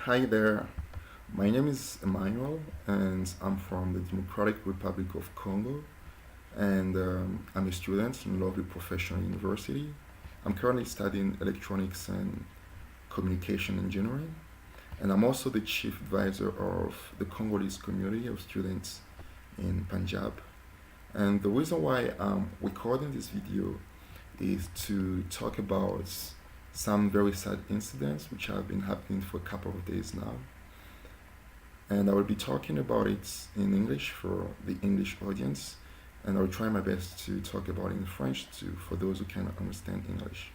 Hi there, my name is Emmanuel and I'm from the Democratic Republic of Congo and I'm a student in Lovely Professional University. I'm currently studying electronics and communication engineering and I'm also the chief advisor of the Congolese community of students in Punjab. And the reason why I'm recording this video is to talk about some very sad incidents which have been happening for a couple of days now. And I will be talking about it in English for the English audience, and I'll try my best to talk about it in French too for those who cannot understand English.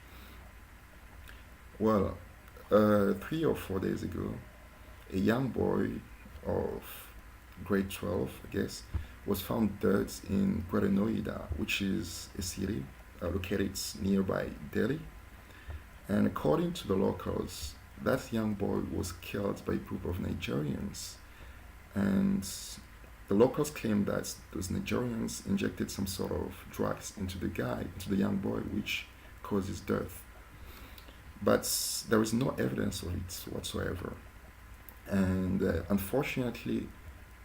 Well, 3 or 4 days ago, a young boy of grade 12, I guess, was found dead in Greater NOIDA, which is a city located nearby Delhi. And according to the locals, that young boy was killed by a group of Nigerians. And the locals claim that those Nigerians injected some sort of drugs into the young boy, which caused his death. But there is no evidence of it whatsoever. And unfortunately,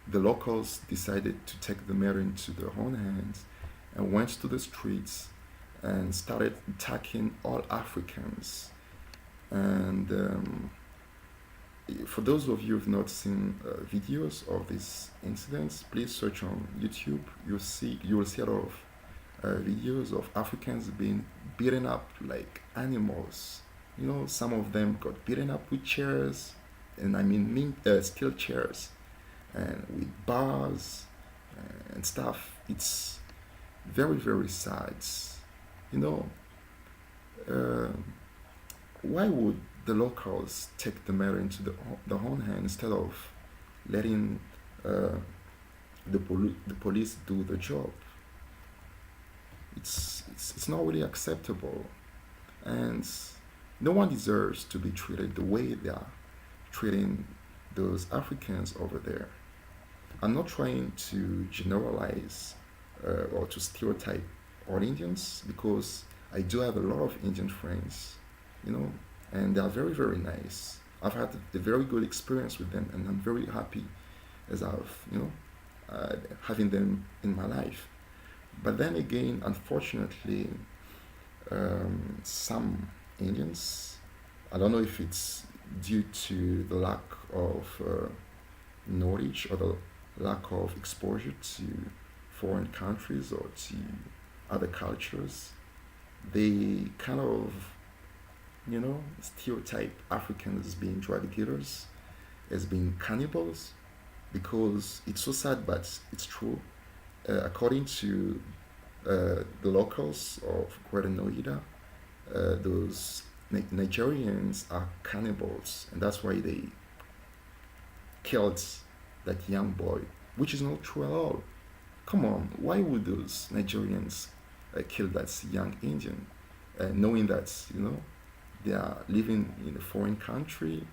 the locals decided to take the matter into their own hands and went to the streets and started attacking all Africans. And for those of you who have not seen videos of these incidents, please search on YouTube. You will see a lot of videos of Africans being beaten up like animals. You know, some of them got beaten up with chairs, and I mean steel chairs, and with bars and stuff. It's very very sad. You know, uh, why would the locals take the matter into the own hand instead of letting uh, the police do the job? It's not really acceptable, and no one deserves to be treated the way they are treating those Africans over there. I'm not trying to generalize or to stereotype all Indians because I do have a lot of Indian friends, you know, and they are very, very nice. I've had a very good experience with them, and I'm very happy as having them in my life. But then again, unfortunately, some Indians, I don't know if it's due to the lack of knowledge or the lack of exposure to foreign countries or to other cultures, they kind of, stereotype Africans as being drug dealers, as being cannibals, because it's so sad, but it's true. According to the locals of Greater Noida, those Nigerians are cannibals, and that's why they killed that young boy, which is not true at all. Come on, why would those Nigerians kill that young Indian, knowing that they are living in a foreign country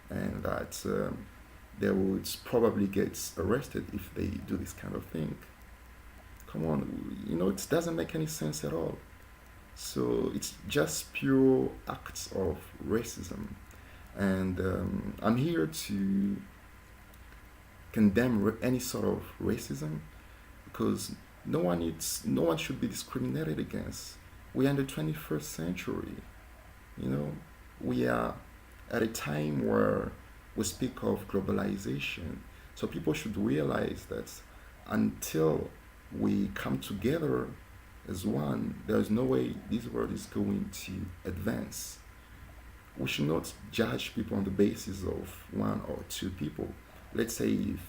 and that they would probably get arrested if they do this kind of thing? Come on, it doesn't make any sense at all. So it's just pure acts of racism, and I'm here to condemn any sort of racism because no one should be discriminated against. We are in the 21st century. We are at a time where we speak of globalization. So people should realize that until we come together as one, there is no way this world is going to advance. We should not judge people on the basis of one or two people. Let's say if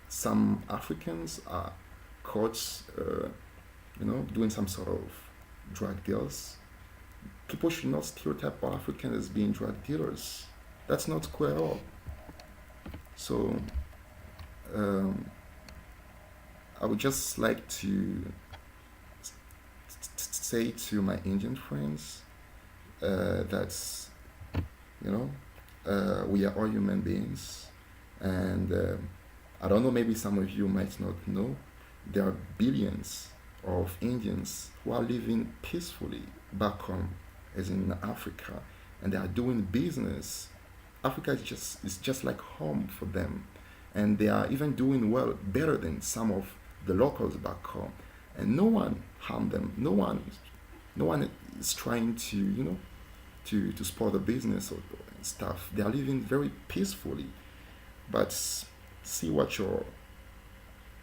some Africans are caught, doing some sort of drug deals, people should not stereotype all Africans as being drug dealers. That's not cool at all. So, I would just like to say to my Indian friends that we are all human beings, and I don't know, maybe some of you might not know, there are billions of Indians who are living peacefully back home, as in Africa, and they are doing business Africa is just like home for them, and they are even doing well, better than some of the locals back home, and no one harm them. No one is trying to to spoil the business or stuff. They are living very peacefully. But see what your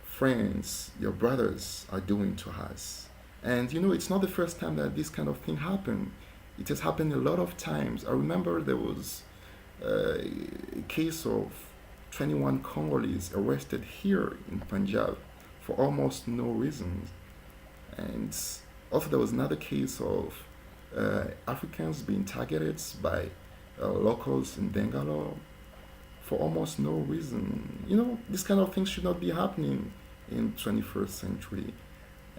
friends, your brothers are doing to us. And it's not the first time that this kind of thing happened. It has happened a lot of times. I remember there was a case of 21 Congolese arrested here in Punjab for almost no reason. And also there was another case of Africans being targeted by locals in Bangalore for almost no reason. This kind of things should not be happening in 21st century.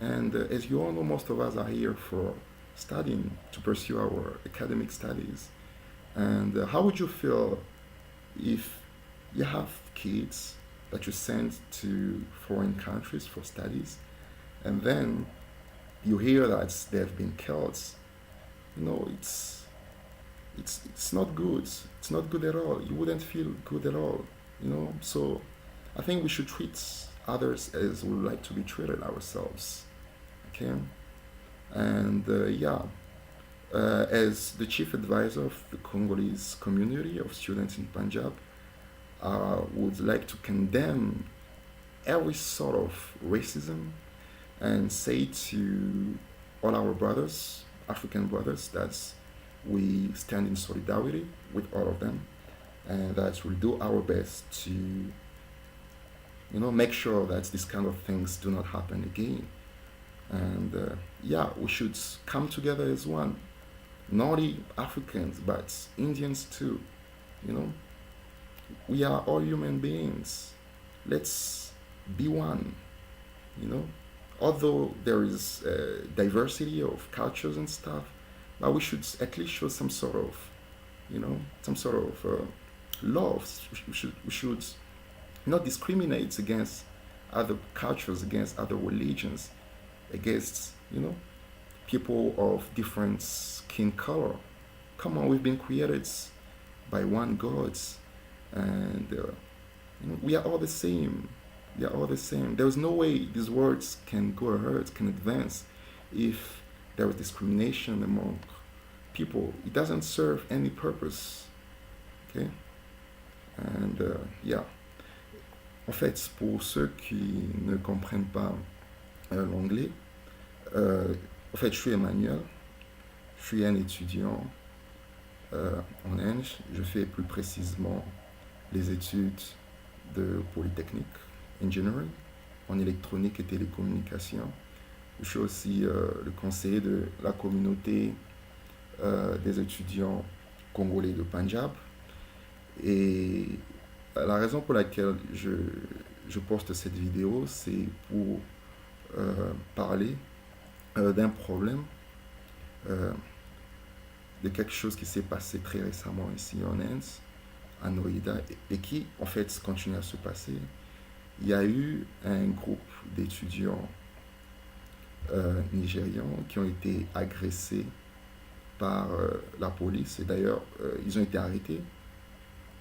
And as you all know, most of us are here for studying, to pursue our academic studies. And how would you feel if you have kids that you send to foreign countries for studies, and then you hear that they've been killed? It's not good. It's not good at all. You wouldn't feel good at all. So I think we should treat others as we would like to be treated ourselves. Okay. And as the chief advisor of the Congolese community of students in Punjab, I would like to condemn every sort of racism and say to all our brothers, African brothers, that we stand in solidarity with all of them, and that we'll do our best to make sure that these kind of things do not happen again. And we should come together as one, not only Africans but Indians too. We are all human beings. Let's be one. Although there is diversity of cultures and stuff, but we should at least show some sort of love. We should not discriminate against other cultures, against other religions, against people of different skin color. Come on, we've been created by one God, and we are all the same. We are all the same. There is no way these words can go ahead, can advance, if there is discrimination among people. It doesn't serve any purpose. Okay? And en fait, pour ceux qui ne comprennent pas l'anglais, en fait, je suis Emmanuel, je suis un étudiant en Inde. Je fais plus précisément les études de Polytechnique, Engineering, en électronique et télécommunication. Je suis aussi le conseiller de la communauté des étudiants congolais de Punjab. Et la raison pour laquelle je poste cette vidéo, c'est pour parler d'un problème, de quelque chose qui s'est passé très récemment ici en Inde, à NOIDA, et qui en fait continue à se passer. Il y a eu un groupe d'étudiants nigérians qui ont été agressés par la police, et d'ailleurs ils ont été arrêtés,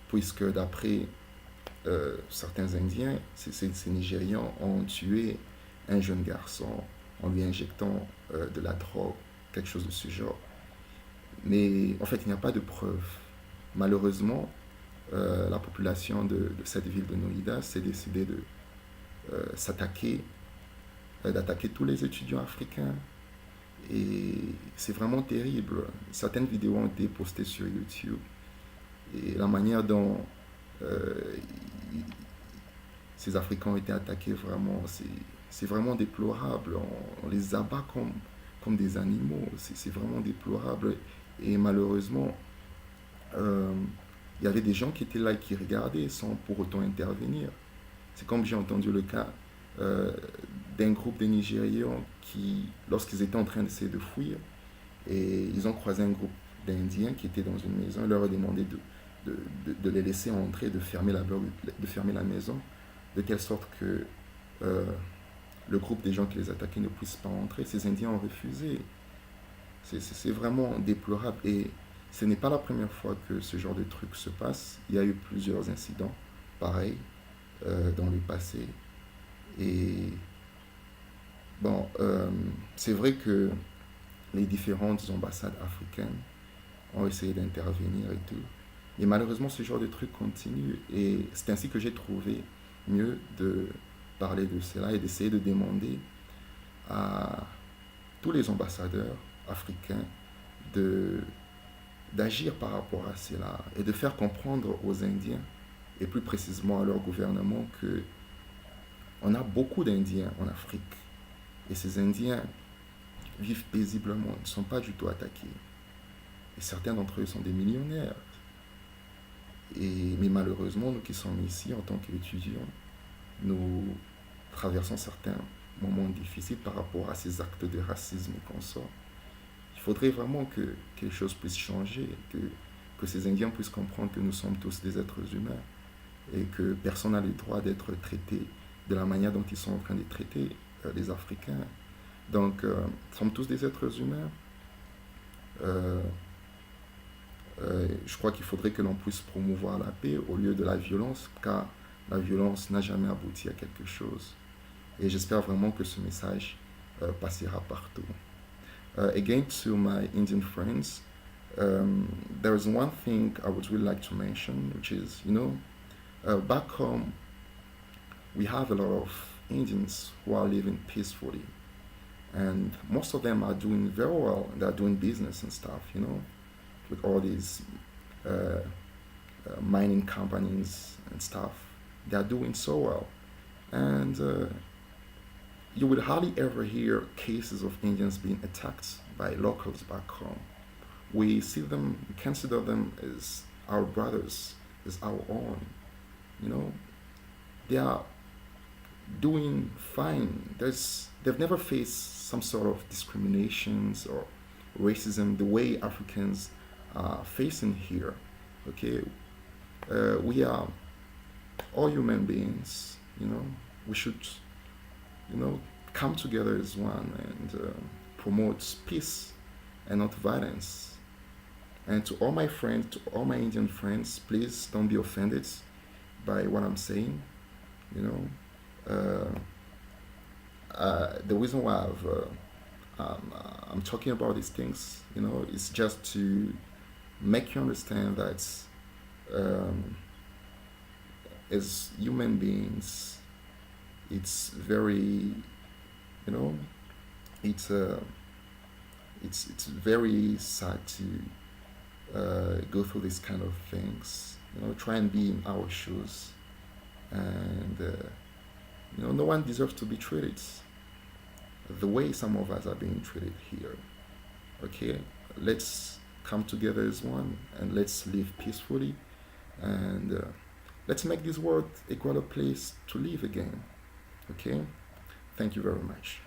puisque d'après certains Indiens, ces Nigérians ont tué un jeune garçon en lui injectant de la drogue, quelque chose de ce genre. Mais en fait, il n'y a pas de preuves. Malheureusement, la population de cette ville de NOIDA s'est décidée de d'attaquer tous les étudiants africains. Et c'est vraiment terrible. Certaines vidéos ont été postées sur YouTube. Et la manière dont ces Africains ont été attaqués, vraiment, c'est vraiment déplorable. On les abat comme des animaux. C'est vraiment déplorable. Et malheureusement, il y avait des gens qui étaient là et qui regardaient sans pour autant intervenir. C'est comme j'ai entendu le cas d'un groupe de Nigérians qui, lorsqu'ils étaient en train d'essayer de fuir, et ils ont croisé un groupe d'Indiens qui étaient dans une maison, ils leur ont demandé de les laisser entrer, de fermer la maison, de telle sorte que le groupe des gens qui les attaquaient ne puisse pas entrer. Ces Indiens ont refusé. C'est vraiment déplorable. Et Ce n'est pas la première fois que ce genre de truc se passe. Il y a eu plusieurs incidents pareils dans le passé. Et bon, c'est vrai que les différentes ambassades africaines ont essayé d'intervenir et tout. Et malheureusement, ce genre de truc continue. Et c'est ainsi que j'ai trouvé mieux de parler de cela et d'essayer de demander à tous les ambassadeurs africains de d'agir par rapport à cela et de faire comprendre aux Indiens et plus précisément à leur gouvernement que on a beaucoup d'Indiens en Afrique et ces Indiens vivent paisiblement, ils ne sont pas du tout attaqués. Et certains d'entre eux sont des millionnaires. Mais malheureusement, nous qui sommes ici en tant qu'étudiants, nous traversons certains moments difficiles par rapport à ces actes de racisme qu'on sort. Il faudrait vraiment que quelque chose puisse changer, que ces Indiens puissent comprendre que nous sommes tous des êtres humains et que personne n'a le droit d'être traité de la manière dont ils sont en train de traiter les Africains. Donc, nous sommes tous des êtres humains. Je crois qu'il faudrait que l'on puisse promouvoir la paix au lieu de la violence, car la violence n'a jamais abouti à quelque chose. Et j'espère vraiment que ce message passera partout. Again, to my Indian friends, there's one thing I would really like to mention, which is, back home, we have a lot of Indians who are living peacefully. And most of them are doing very well. They're doing business and stuff, with all these mining companies and stuff. They're doing so well. And you will hardly ever hear cases of Indians being attacked by locals back home. We see them, we consider them as our brothers, as our own. They are doing fine. They've never faced some sort of discriminations or racism the way Africans are facing here. Okay, we are all human beings. We should, come together as one and promote peace and not violence. And to all my friends, to all my Indian friends, please don't be offended by what I'm saying. The reason why I'm talking about these things, is just to make you understand that as human beings, it's very, it's very sad to go through these kind of things. Try and be in our shoes, and no one deserves to be treated the way some of us are being treated here. Okay, let's come together as one and let's live peacefully, and let's make this world a greater place to live again. Okay, thank you very much.